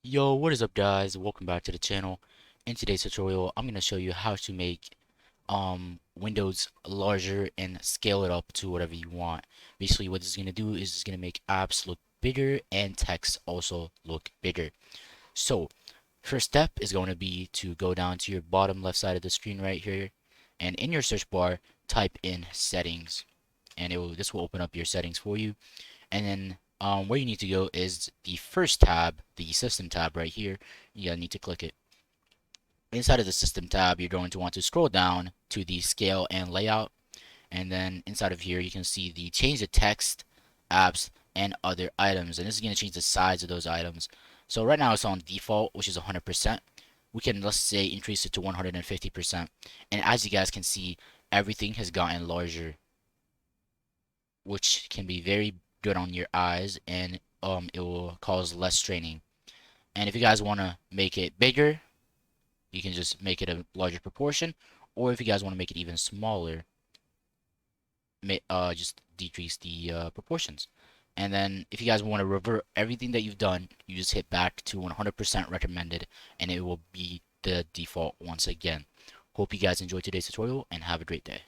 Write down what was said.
Yo, what is up guys? Welcome back to the channel. In today's tutorial, I'm going to show you how to make windows larger and scale it up to whatever you want. Basically what this is going to do is it's going to make apps look bigger and text also look bigger. So, first step is going to be to go down to your bottom left side of the screen right here, and in your search bar type in settings, and this will open up your settings for you. And then where you need to go is the first tab, the system tab right here. You gotta need to click it. Inside of the system tab, you're going to want to scroll down to the scale and layout. And then inside of here, you can see the change the text, apps, and other items. And this is going to change the size of those items. So right now it's on default, which is 100%. We can, let's say, increase it to 150%. And as you guys can see, everything has gotten larger, which can be very good on your eyes, and it will cause less straining. And if you guys want to make it bigger, you can just make it a larger proportion, or if you guys want to make it even smaller, just decrease the proportions. And then if you guys want to revert everything that you've done, you just hit back to 100% recommended, and it will be the default once again. Hope you guys enjoyed today's tutorial and have a great day.